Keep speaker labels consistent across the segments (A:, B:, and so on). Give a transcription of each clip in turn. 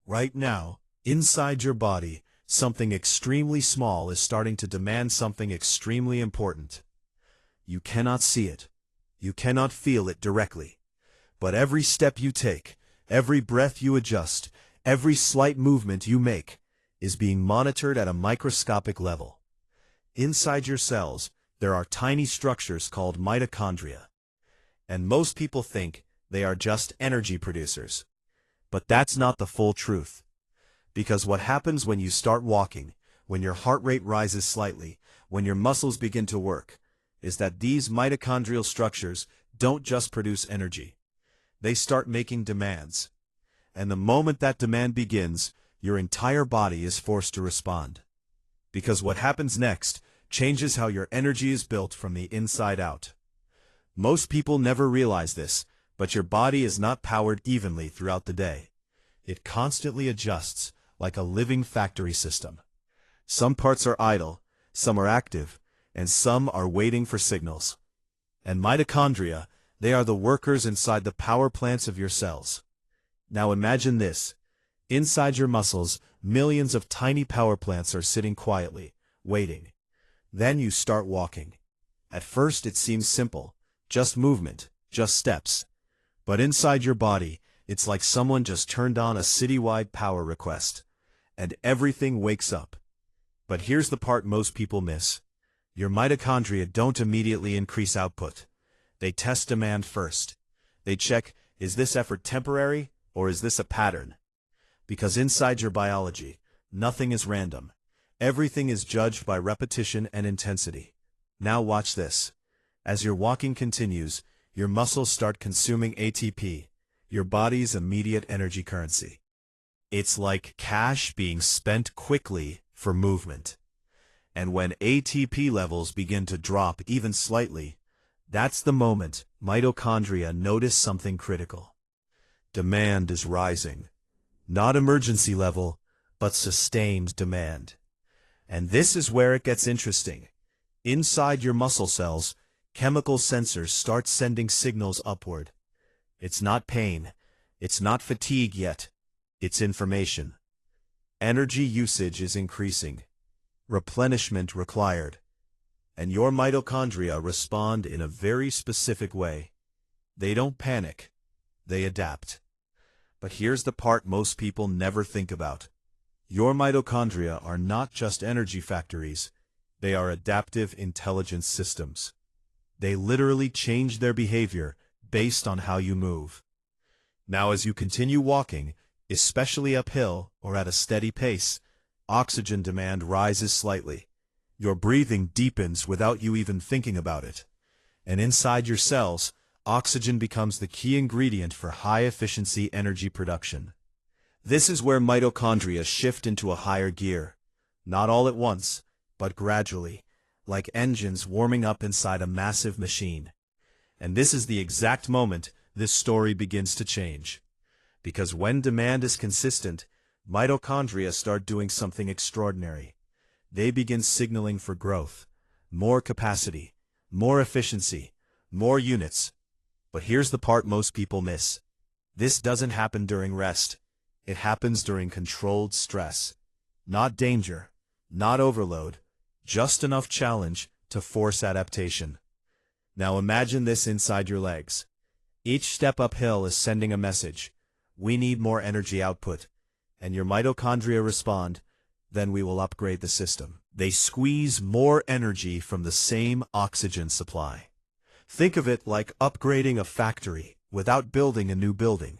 A: Right now, inside your body, something extremely small is starting to demand something extremely important. You cannot see it. You cannot feel it directly. But every step you take, every breath you adjust, every slight movement you make, is being monitored at a microscopic level. Inside your cells, there are tiny structures called mitochondria. And most people think they are just energy producers. But that's not the full truth. Because what happens when you start walking, when your heart rate rises slightly, when your muscles begin to work, is that these mitochondrial structures don't just produce energy. They start making demands. And the moment that demand begins, your entire body is forced to respond. Because what happens next changes how your energy is built from the inside out. Most people never realize this, but your body is not powered evenly throughout the day. It constantly adjusts, like a living factory system. Some parts are idle, some are active, and some are waiting for signals. And mitochondria, they are the workers inside the power plants of your cells. Now imagine this. Inside your muscles, millions of tiny power plants are sitting quietly, waiting. Then you start walking. At first it seems simple, just movement, just steps. But inside your body, it's like someone just turned on a citywide power request. And everything wakes up. But here's the part most people miss. Your mitochondria don't immediately increase output. They test demand first. They check, is this effort temporary, or is this a pattern? Because inside your biology, nothing is random. Everything is judged by repetition and intensity. Now watch this. As your walking continues, your muscles start consuming ATP, your body's immediate energy currency. It's like cash being spent quickly for movement. And when ATP levels begin to drop even slightly, that's the moment mitochondria notice something critical. Demand is rising. Not emergency level, but sustained demand. And this is where it gets interesting. Inside your muscle cells, chemical sensors start sending signals upward. It's not pain. It's not fatigue yet. It's information. Energy usage is increasing. Replenishment required. And your mitochondria respond in a very specific way. They don't panic. They adapt. But here's the part most people never think about. Your mitochondria are not just energy factories. They are adaptive intelligence systems. They literally change their behavior based on how you move. Now as you continue walking, especially uphill or at a steady pace, oxygen demand rises slightly. Your breathing deepens without you even thinking about it. And inside your cells, oxygen becomes the key ingredient for high-efficiency energy production. This is where mitochondria shift into a higher gear. Not all at once, but gradually, like engines warming up inside a massive machine. And this is the exact moment this story begins to change. Because when demand is consistent, mitochondria start doing something extraordinary. They begin signaling for growth, more capacity, more efficiency, more units. But here's the part most people miss. This doesn't happen during rest. It happens during controlled stress. Not danger, not overload, just enough challenge to force adaptation. Now imagine this inside your legs. Each step uphill is sending a message. We need more energy output. And your mitochondria respond, then we will upgrade the system. They squeeze more energy from the same oxygen supply. Think of it like upgrading a factory without building a new building.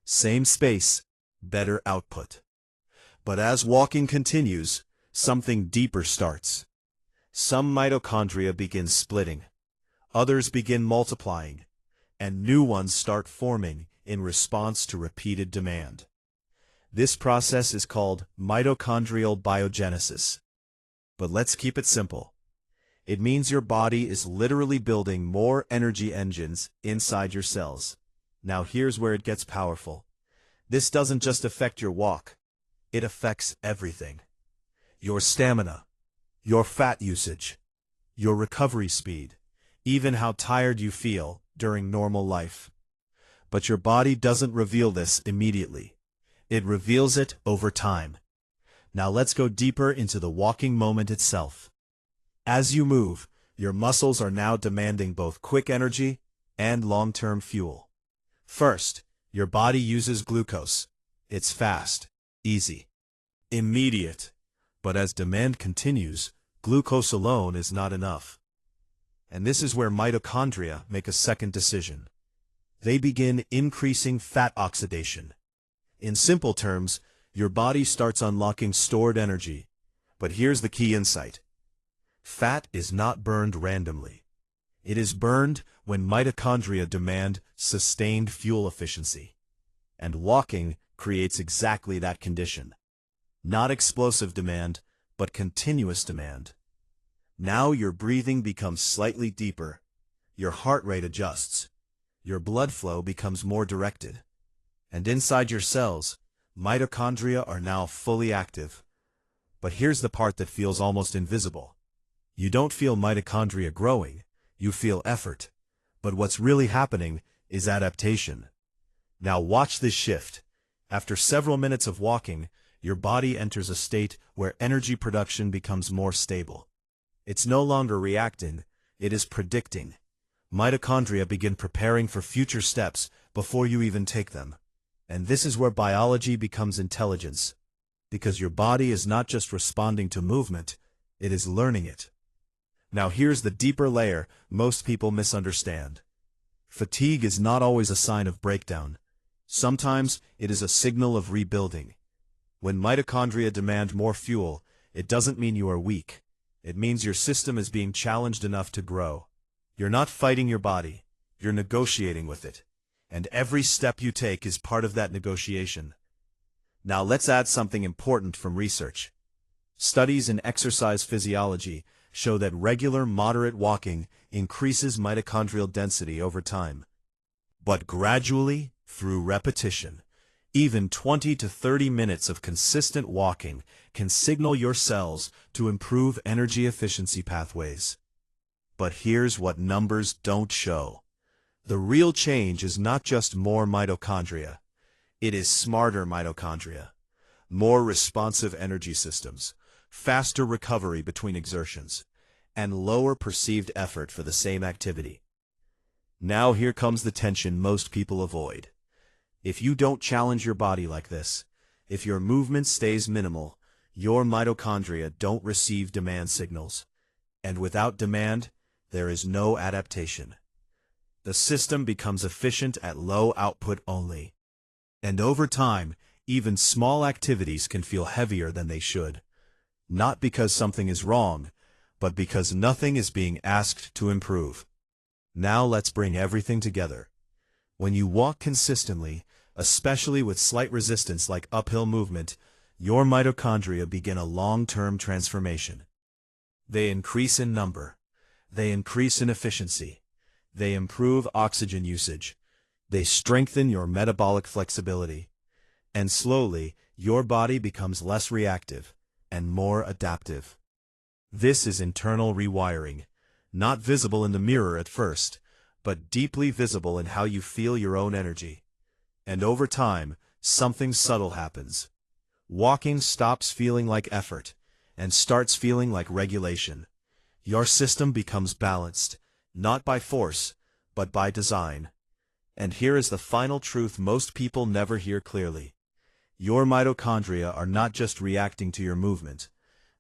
A: Same space, better output. But as walking continues, something deeper starts. Some mitochondria begin splitting. Others begin multiplying. And new ones start forming in response to repeated demand. This process is called mitochondrial biogenesis. But let's keep it simple. It means your body is literally building more energy engines inside your cells. Now here's where it gets powerful. This doesn't just affect your walk. It affects everything. Your stamina, your fat usage, your recovery speed, even how tired you feel during normal life. But your body doesn't reveal this immediately. It reveals it over time. Now let's go deeper into the walking moment itself. As you move, your muscles are now demanding both quick energy and long-term fuel. First, your body uses glucose. It's fast, easy, immediate. But as demand continues, glucose alone is not enough. And this is where mitochondria make a second decision. They begin increasing fat oxidation. In simple terms, your body starts unlocking stored energy. But here's the key insight. Fat is not burned randomly. It is burned when mitochondria demand sustained fuel efficiency. And walking creates exactly that condition. Not explosive demand, but continuous demand. Now your breathing becomes slightly deeper. Your heart rate adjusts. Your blood flow becomes more directed. And inside your cells, mitochondria are now fully active. But here's the part that feels almost invisible. You don't feel mitochondria growing, you feel effort. But what's really happening is adaptation. Now watch this shift. After several minutes of walking, your body enters a state where energy production becomes more stable. It's no longer reacting, it is predicting. Mitochondria begin preparing for future steps before you even take them. And this is where biology becomes intelligence. Because your body is not just responding to movement, it is learning it. Now here's the deeper layer most people misunderstand. Fatigue is not always a sign of breakdown. Sometimes it is a signal of rebuilding. When mitochondria demand more fuel, it doesn't mean you are weak. It means your system is being challenged enough to grow. You're not fighting your body, you're negotiating with it. And every step you take is part of that negotiation. Now let's add something important from research. Studies in exercise physiology show that regular moderate walking increases mitochondrial density over time. But gradually, through repetition, even 20 to 30 minutes of consistent walking can signal your cells to improve energy efficiency pathways. But here's what numbers don't show. The real change is not just more mitochondria. It is smarter mitochondria. More responsive energy systems, faster recovery between exertions, and lower perceived effort for the same activity. Now here comes the tension most people avoid. If you don't challenge your body like this, if your movement stays minimal, your mitochondria don't receive demand signals. And without demand, there is no adaptation. The system becomes efficient at low output only. And over time, even small activities can feel heavier than they should. Not because something is wrong, but because nothing is being asked to improve. Now let's bring everything together. When you walk consistently, especially with slight resistance like uphill movement, your mitochondria begin a long-term transformation. They increase in number. They increase in efficiency. They improve oxygen usage. They strengthen your metabolic flexibility. And slowly, your body becomes less reactive and more adaptive. This is internal rewiring, not visible in the mirror at first, but deeply visible in how you feel your own energy. And over time, something subtle happens. Walking stops feeling like effort and starts feeling like regulation. Your system becomes balanced, not by force, but by design. And here is the final truth most people never hear clearly. Your mitochondria are not just reacting to your movement.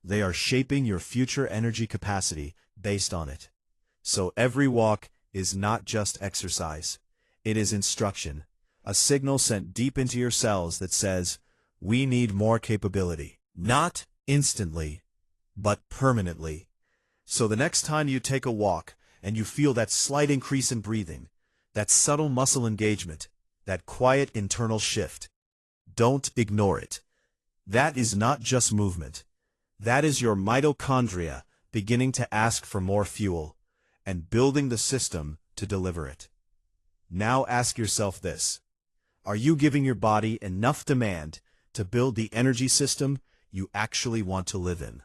A: They are shaping your future energy capacity based on it. So every walk is not just exercise. It is instruction. A signal sent deep into your cells that says, we need more capability. Not instantly, but permanently. So the next time you take a walk and you feel that slight increase in breathing, that subtle muscle engagement, that quiet internal shift, don't ignore it. That is not just movement. That is your mitochondria beginning to ask for more fuel and building the system to deliver it. Now ask yourself this. Are you giving your body enough demand to build the energy system you actually want to live in?